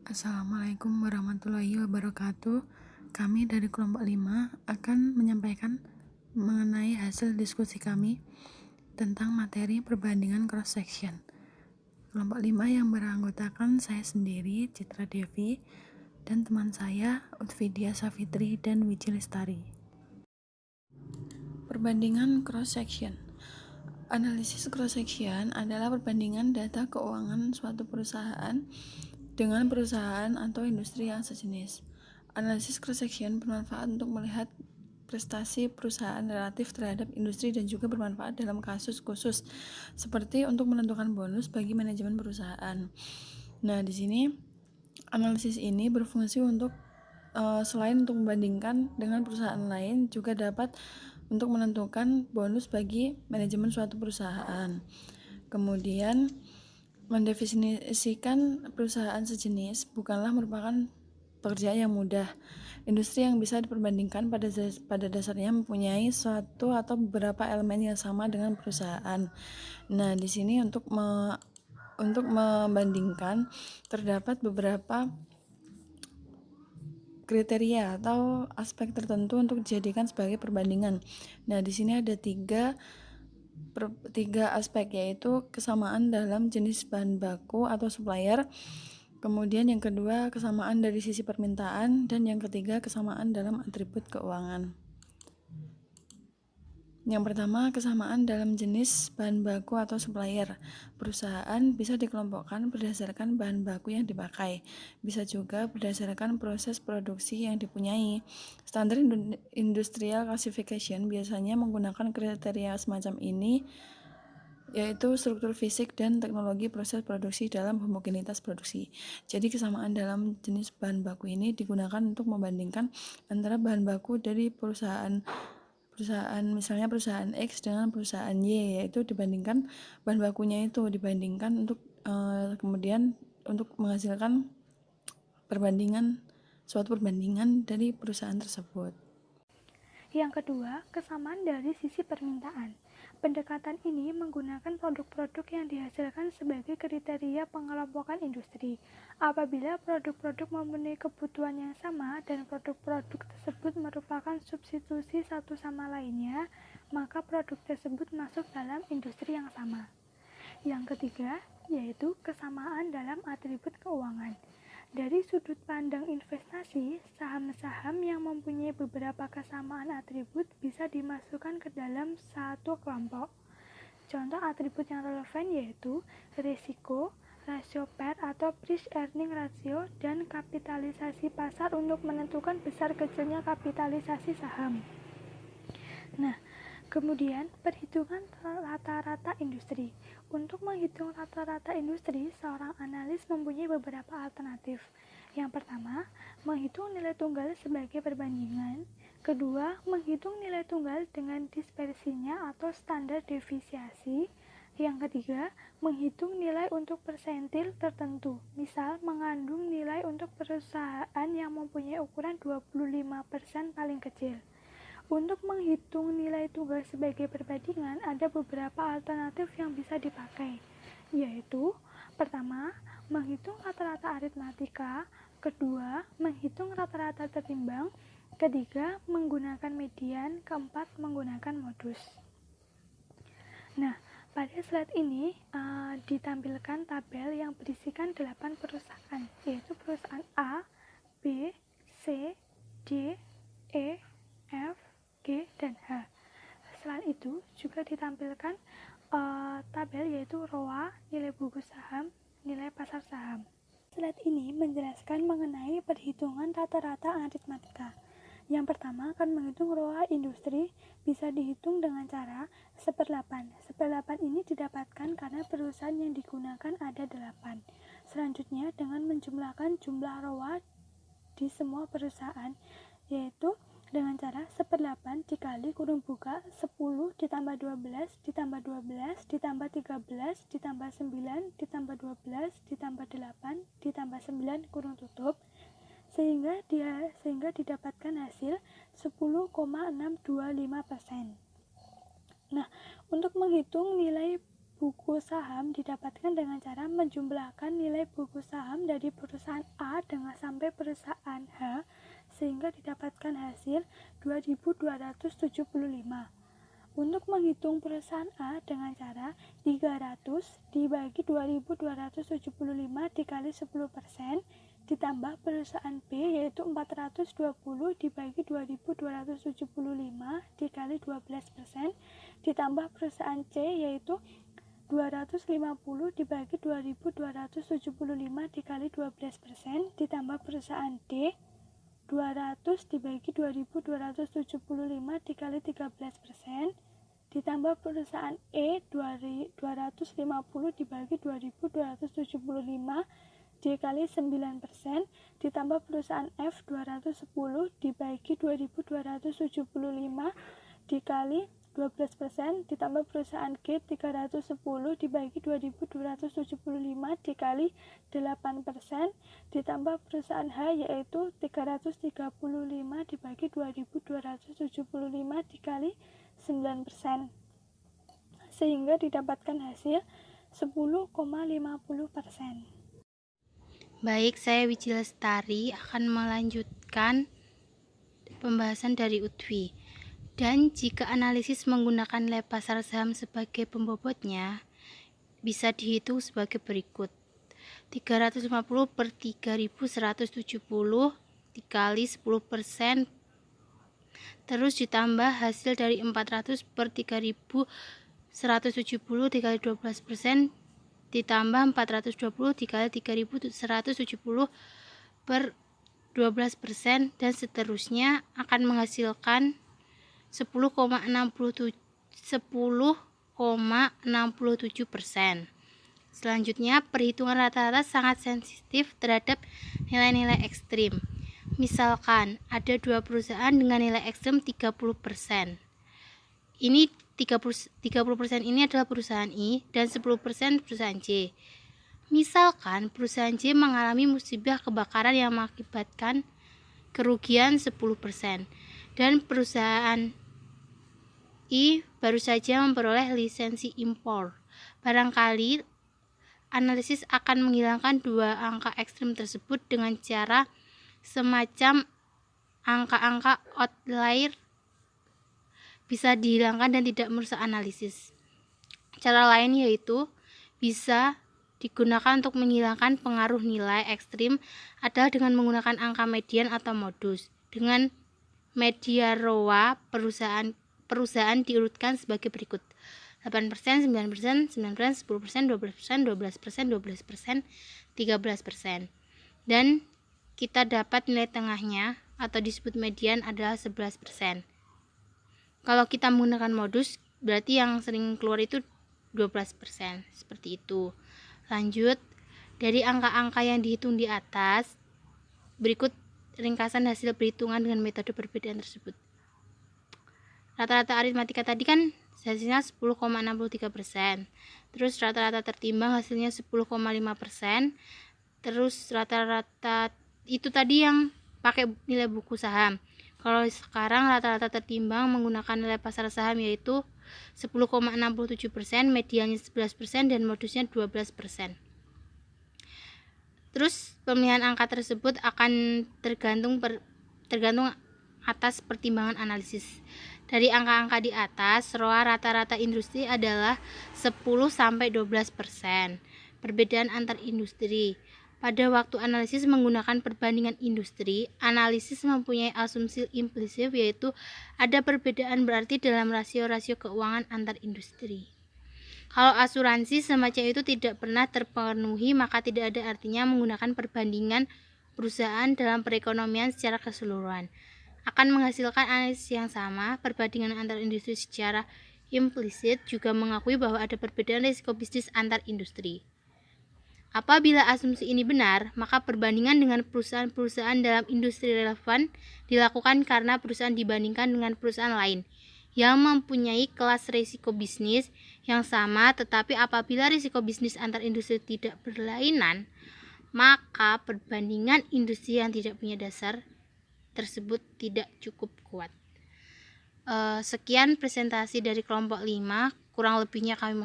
Assalamualaikum warahmatullahi wabarakatuh. Kami dari kelompok 5 akan menyampaikan mengenai hasil diskusi kami tentang materi perbandingan cross section. Kelompok 5 yang beranggotakan saya sendiri, Citra Devi, dan teman saya, Utvidia Safitri dan Wiji Lestari. Perbandingan cross section. Analisis cross section adalah perbandingan data keuangan suatu perusahaan dengan perusahaan atau industri yang sejenis. Analisis cross section bermanfaat untuk melihat prestasi perusahaan relatif terhadap industri dan juga bermanfaat dalam kasus khusus seperti untuk menentukan bonus bagi manajemen perusahaan. Nah, di sini analisis ini berfungsi untuk selain untuk membandingkan dengan perusahaan lain, juga dapat untuk menentukan bonus bagi manajemen suatu perusahaan. Kemudian mendefinisikan perusahaan sejenis bukanlah merupakan pekerjaan yang mudah. Industri yang bisa diperbandingkan pada dasarnya mempunyai suatu atau beberapa elemen yang sama dengan perusahaan. Nah, di sini untuk membandingkan terdapat beberapa kriteria atau aspek tertentu untuk dijadikan sebagai perbandingan. Nah, di sini ada tiga aspek, yaitu kesamaan dalam jenis bahan baku atau supplier, kemudian yang kedua kesamaan dari sisi permintaan, dan yang ketiga kesamaan dalam atribut keuangan. Yang pertama, kesamaan dalam jenis bahan baku atau supplier. Perusahaan bisa dikelompokkan berdasarkan bahan baku yang dipakai, bisa juga berdasarkan proses produksi yang dipunyai. Standar Industrial Classification biasanya menggunakan kriteria semacam ini, yaitu struktur fisik dan teknologi proses produksi dalam homogenitas produksi. Jadi kesamaan dalam jenis bahan baku ini digunakan untuk membandingkan antara bahan baku dari perusahaan misalnya perusahaan X dengan perusahaan Y, yaitu dibandingkan bahan bakunya itu dibandingkan untuk kemudian untuk menghasilkan suatu perbandingan dari perusahaan tersebut. Yang kedua, kesamaan dari sisi permintaan. Pendekatan ini menggunakan produk-produk yang dihasilkan sebagai kriteria pengelompokan industri. Apabila produk-produk memenuhi kebutuhan yang sama dan produk-produk tersebut merupakan substitusi satu sama lainnya, maka produk tersebut masuk dalam industri yang sama. Yang ketiga, yaitu kesamaan dalam atribut keuangan. Dari sudut pandang investasi, saham-saham yang mempunyai beberapa kesamaan atribut bisa dimasukkan ke dalam satu kelompok. Contoh atribut yang relevan yaitu risiko, rasio PER atau price earning ratio, dan kapitalisasi pasar untuk menentukan besar kecilnya kapitalisasi saham. Nah, kemudian perhitungan rata-rata industri. Untuk menghitung rata-rata industri, seorang analis mempunyai beberapa alternatif. Yang pertama, menghitung nilai tunggal sebagai perbandingan. Kedua, menghitung nilai tunggal dengan dispersinya atau standar deviasi. Yang ketiga, menghitung nilai untuk persentil tertentu. Misal, mengandung nilai untuk perusahaan yang mempunyai ukuran 25% paling kecil. Untuk menghitung nilai tunggal sebagai perbandingan, ada beberapa alternatif yang bisa dipakai, yaitu pertama, menghitung rata-rata aritmatika, kedua, menghitung rata-rata tertimbang, ketiga, menggunakan median, keempat, menggunakan modus. Nah, pada slide ini ditampilkan tabel yang berisikan 8 perusahaan, yaitu perusahaan A, B, C, D, E, F, G, dan H. Selain itu, juga ditampilkan tabel yaitu ROA, nilai buku saham, nilai pasar saham. Slide ini menjelaskan mengenai perhitungan rata-rata aritmatika. Yang pertama akan menghitung ROA industri, bisa dihitung dengan cara 1/8. 1/8 ini didapatkan karena perusahaan yang digunakan ada 8. Selanjutnya dengan menjumlahkan jumlah ROA di semua perusahaan, yaitu dengan cara 1/8 dikali kurung buka 10 ditambah 12 ditambah 12 ditambah 13 ditambah 9 ditambah 12 ditambah 8 ditambah 9 kurung tutup, sehingga didapatkan hasil 10,625%. Nah, untuk menghitung nilai buku saham didapatkan dengan cara menjumlahkan nilai buku saham dari perusahaan A dengan sampai perusahaan H sehingga didapatkan hasil 2275. Untuk menghitung perusahaan A dengan cara 300 dibagi 2275 dikali 10% ditambah perusahaan B yaitu 420 dibagi 2275 dikali 12% ditambah perusahaan C yaitu 250 dibagi 2275 dikali 12% ditambah perusahaan D 200 dibagi 2275 dikali 13% ditambah perusahaan E 250 dibagi 2275 dikali 9% ditambah perusahaan F 210 dibagi 2275 dikali 12% ditambah perusahaan G 310 dibagi 2275 dikali 8% ditambah perusahaan H yaitu 335 dibagi 2275 dikali 9% sehingga didapatkan hasil 10,50%. Baik, saya Wiji Lestari akan melanjutkan pembahasan dari Utwi. Dan jika analisis menggunakan nilai pasar saham sebagai pembobotnya, bisa dihitung sebagai berikut. 350 per 3170 dikali 10%, terus ditambah hasil dari 400 per 3170 dikali 12%, ditambah 420 dikali 3170 per 12%, dan seterusnya akan menghasilkan 10,67%. Selanjutnya, perhitungan rata-rata sangat sensitif terhadap nilai-nilai ekstrim. Misalkan ada dua perusahaan dengan nilai ekstrim 30%. Ini 30% ini adalah perusahaan I dan 10% perusahaan J. Misalkan perusahaan J mengalami musibah kebakaran yang mengakibatkan kerugian 10% dan perusahaan I baru saja memperoleh lisensi impor. Barangkali analisis akan menghilangkan dua angka ekstrim tersebut dengan cara semacam angka-angka outlier bisa dihilangkan dan tidak merusak analisis. Cara lain yaitu bisa digunakan untuk menghilangkan pengaruh nilai ekstrim adalah dengan menggunakan angka median atau modus. Dengan media ROA perusahaan diurutkan sebagai berikut: 8%, 9%, 9%, 10%, 12%, 12%, 12%, 13%. Dan kita dapat nilai tengahnya atau disebut median adalah 11%. Kalau kita menggunakan modus, berarti yang sering keluar itu 12%, seperti itu. Lanjut, dari angka-angka yang dihitung di atas, berikut ringkasan hasil perhitungan dengan metode perbedaan tersebut. Rata-rata aritmatika tadi kan hasilnya 10,63%. Terus rata-rata tertimbang hasilnya 10,5%. Terus rata-rata itu tadi yang pakai nilai buku saham. Kalau sekarang rata-rata tertimbang menggunakan nilai pasar saham yaitu 10,67%, mediannya 11%, dan modusnya 12%. Terus pemilihan angka tersebut akan tergantung atas pertimbangan analisis. Dari angka-angka di atas, ROA rata-rata industri adalah 10-12%. Perbedaan antar industri. Pada waktu analisis menggunakan perbandingan industri, analisis mempunyai asumsi implisit yaitu ada perbedaan berarti dalam rasio-rasio keuangan antar industri. Kalau asuransi semacam itu tidak pernah terpenuhi, maka tidak ada artinya menggunakan perbandingan perusahaan dalam perekonomian secara keseluruhan. Akan menghasilkan analisis yang sama. Perbandingan antar industri secara implisit juga mengakui bahwa ada perbedaan risiko bisnis antar industri. Apabila asumsi ini benar, maka perbandingan dengan perusahaan-perusahaan dalam industri relevan dilakukan karena perusahaan dibandingkan dengan perusahaan lain yang mempunyai kelas risiko bisnis yang sama, tetapi apabila risiko bisnis antar industri tidak berlainan, maka perbandingan industri yang tidak punya dasar tersebut tidak cukup kuat. Sekian presentasi dari kelompok 5, kurang lebihnya kami mohon